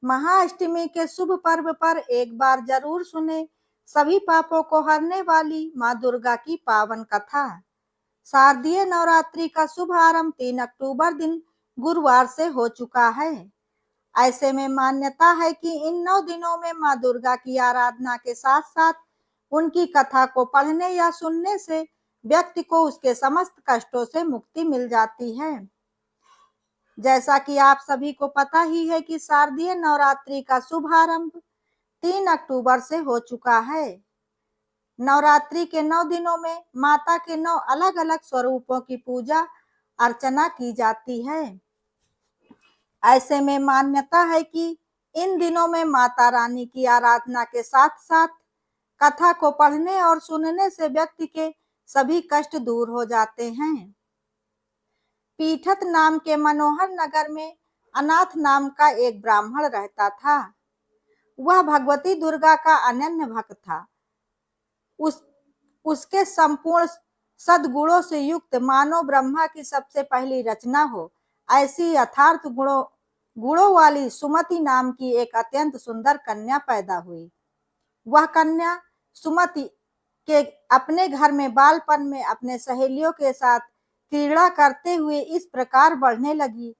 महाअष्टमी के शुभ पर्व पर एक बार जरूर सुने सभी पापों को हरने वाली माँ दुर्गा की पावन कथा। शारदीय नवरात्रि का शुभ आरंभ 3 अक्टूबर दिन गुरुवार से हो चुका है। ऐसे में मान्यता है कि इन 9 दिनों में माँ दुर्गा की आराधना के साथ साथ उनकी कथा को पढ़ने या सुनने से व्यक्ति को उसके समस्त कष्टों से मुक्ति मिल जाती है। जैसा कि आप सभी को पता ही है कि शारदीय नवरात्रि का शुभारंभ 3 अक्टूबर से हो चुका है। नवरात्रि के 9 दिनों में माता के 9 अलग अलग स्वरूपों की पूजा अर्चना की जाती है। ऐसे में मान्यता है कि इन दिनों में माता रानी की आराधना के साथ साथ कथा को पढ़ने और सुनने से व्यक्ति के सभी कष्ट दूर हो जाते हैं। पीठत नाम के मनोहर नगर में अनाथ नाम का एक ब्राह्मण रहता था। वह भगवती दुर्गा का अनन्य भक्त था। उसके संपूर्ण सद्गुणों से युक्त मानव ब्रह्मा की सबसे पहली रचना हो ऐसी यथार्थ गुणों वाली सुमति नाम की एक अत्यंत सुंदर कन्या पैदा हुई। वह कन्या सुमति के अपने घर में बालपन में अपने सहेलियों के साथ क्रीड़ा करते हुए इस प्रकार बढ़ने लगी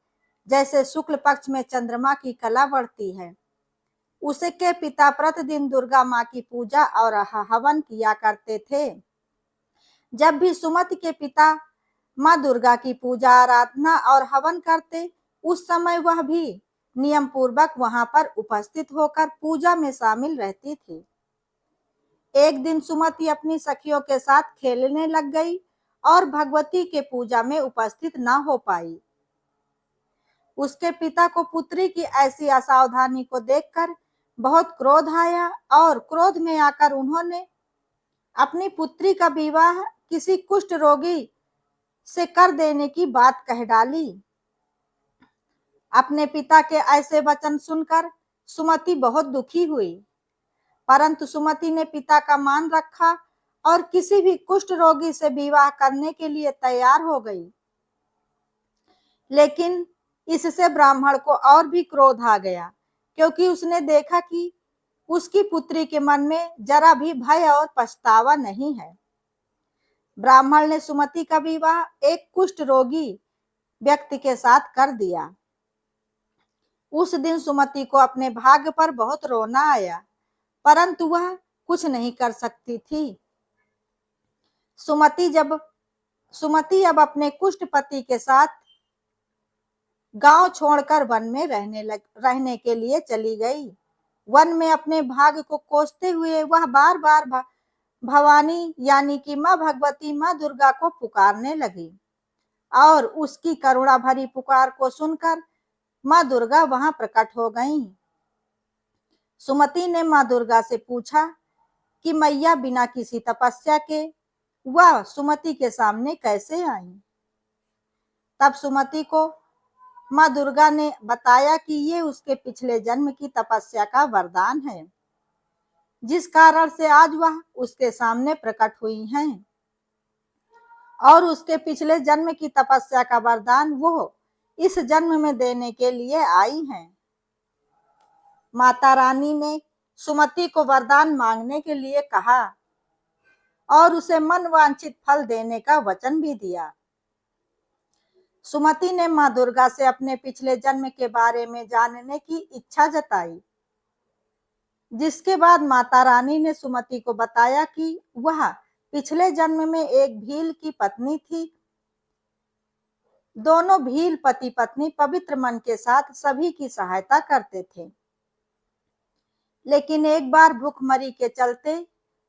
जैसे शुक्ल पक्ष में चंद्रमा की कला बढ़ती है। उसके पिता प्रतिदिन दुर्गा माँ की पूजा और हवन किया करते थे। जब भी सुमति के पिता माँ दुर्गा की पूजा आराधना और हवन करते उस समय वह भी नियम पूर्वक वहां पर उपस्थित होकर पूजा में शामिल रहती थी। एक दिन सुमति अपनी सखियों के साथ खेलने लग गई और भगवती के पूजा में उपस्थित न हो पाई। उसके पिता को पुत्री की ऐसी असावधानी को देखकर बहुत क्रोध आया और क्रोध में आकर उन्होंने अपनी पुत्री का विवाह किसी कुष्ठ रोगी से कर देने की बात कह डाली। अपने पिता के ऐसे वचन सुनकर सुमति बहुत दुखी हुई, परंतु सुमति ने पिता का मान रखा और किसी भी कुष्ठ रोगी से विवाह करने के लिए तैयार हो गई। लेकिन इससे ब्राह्मण को और भी क्रोध आ गया, क्योंकि उसने देखा कि उसकी पुत्री के मन में जरा भी भय और पछतावा नहीं है। ब्राह्मण ने सुमति का विवाह एक कुष्ठ रोगी व्यक्ति के साथ कर दिया। उस दिन सुमति को अपने भाग्य पर बहुत रोना आया, परंतु वह कुछ नहीं कर सकती थी। सुमति अब अपने कुष्ठ पति के साथ गांव छोड़कर वन में रहने के लिए चली गई। वन में अपने भाग्य को कोसते हुए वह बार बार भवानी यानी कि माँ भगवती माँ दुर्गा को पुकारने लगी और उसकी करुणा भरी पुकार को सुनकर माँ दुर्गा वहां प्रकट हो गईं। सुमति ने माँ दुर्गा से पूछा कि मैया बिना किसी तपस्या के वह सुमति के सामने कैसे आई। तब सुमति को माँ दुर्गा ने बताया कि ये उसके पिछले जन्म की तपस्या का वरदान है, जिस कारण से आज वह उसके सामने प्रकट हुई हैं और उसके पिछले जन्म की तपस्या का वरदान वो इस जन्म में देने के लिए आई हैं। माता रानी ने सुमति को वरदान मांगने के लिए कहा और उसे मन वांछित फल देने का वचन भी दिया। सुमति ने माँ दुर्गा से अपने पिछले जन्म के बारे में जानने की इच्छा जताई, जिसके बाद माता रानी ने सुमति को बताया कि वह पिछले जन्म में एक भील की पत्नी थी। दोनों भील पति पत्नी पवित्र मन के साथ सभी की सहायता करते थे, लेकिन एक बार भूखमरी के चलते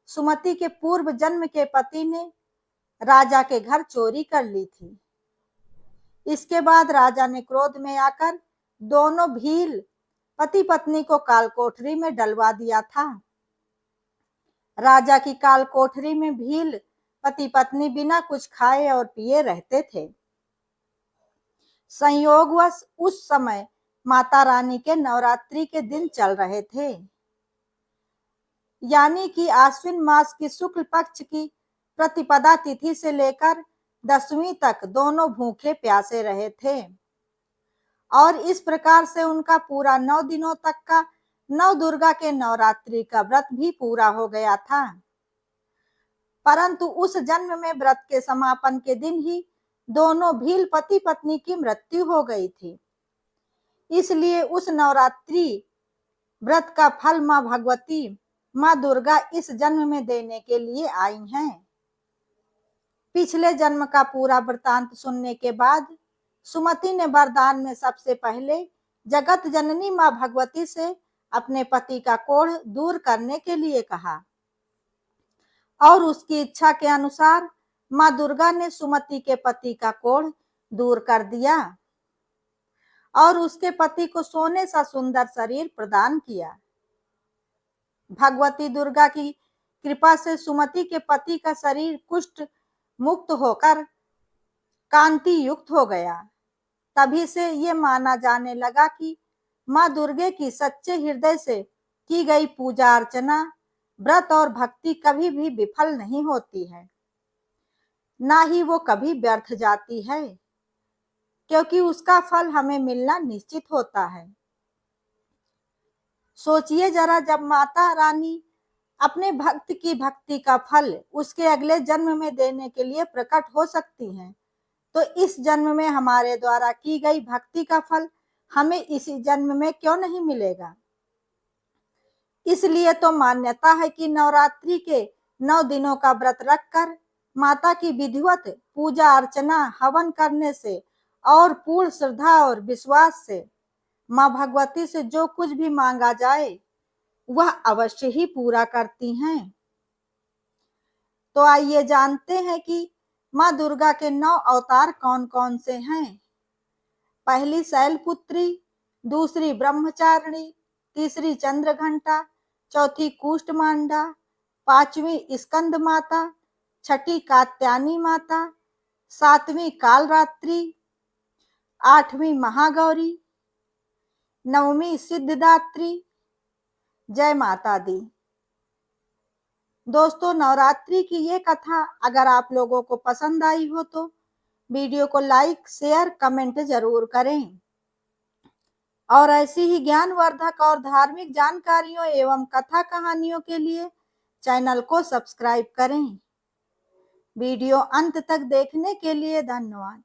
सुमति के पूर्व जन्म के पति ने राजा के घर चोरी कर ली थी। इसके बाद राजा ने क्रोध में आकर दोनों भील पति पत्नी को काल कोठरी में डलवा दिया था। राजा की काल कोठरी में भील पति पत्नी बिना कुछ खाए और पिए रहते थे। संयोगवश उस समय माता रानी के नवरात्रि के दिन चल रहे थे, यानी कि आश्विन मास की शुक्ल पक्ष की प्रतिपदा तिथि से लेकर 10वीं तक दोनों भूखे प्यासे रहे थे। और इस प्रकार से उनका पूरा 9 दिनों तक का नव दुर्गा के नवरात्रि का व्रत भी पूरा हो गया था। परंतु उस जन्म में व्रत के समापन के दिन ही दोनों भील पति पत्नी की मृत्यु हो गई थी। इसलिए उस नवरात्रि व्रत का फल मां भगवती, मां दुर्गा इस जन्म में देने के लिए आई हैं। पिछले जन्म का पूरा वृतांत सुनने के बाद सुमति ने वरदान में सबसे पहले जगत जननी मां भगवती से अपने पति का कोढ़ दूर करने के लिए कहा और उसकी इच्छा के अनुसार मां दुर्गा ने सुमति के पति का कोढ़ दूर कर दिया और उसके पति को सोने सा सुंदर शरीर प्रदान किया। भगवती दुर्गा की कृपा से सुमति के पति का शरीर कुष्ठ मुक्त होकर कांति युक्त हो गया। तभी से ये माना जाने लगा कि मां दुर्गे की सच्चे हृदय से की गई पूजा अर्चना, व्रत और भक्ति कभी भी विफल नहीं होती है, ना ही वो कभी व्यर्थ जाती है, क्योंकि उसका फल हमें मिलना निश्चित होता है। सोचिए जरा, जब माता रानी अपने भक्त की भक्ति का फल उसके अगले जन्म में देने के लिए प्रकट हो सकती हैं, तो इस जन्म में हमारे द्वारा की गई भक्ति का फल हमें इसी जन्म में क्यों नहीं मिलेगा। इसलिए तो मान्यता है कि नवरात्रि के 9 दिनों का व्रत रखकर माता की विधिवत पूजा अर्चना हवन करने से और पूर्ण श्रद्धा और विश्वास से मां भगवती से जो कुछ भी मांगा जाए वह अवश्य ही पूरा करती हैं। तो आइए जानते हैं कि मां दुर्गा के 9 अवतार कौन कौन से हैं। पहली शैलपुत्री, दूसरी ब्रह्मचारिणी, तीसरी चंद्रघंटा, चौथी कूष्मांडा, पांचवी स्कंद माता, छठी कात्यायनी माता, सातवीं कालरात्रि, आठवीं महागौरी, नवमी सिद्धिदात्री। जय माता दी। दोस्तों, नवरात्रि की ये कथा अगर आप लोगों को पसंद आई हो तो वीडियो को लाइक, शेयर, कमेंट जरूर करें और ऐसी ही ज्ञानवर्धक और धार्मिक जानकारियों एवं कथा कहानियों के लिए चैनल को सब्सक्राइब करें। वीडियो अंत तक देखने के लिए धन्यवाद।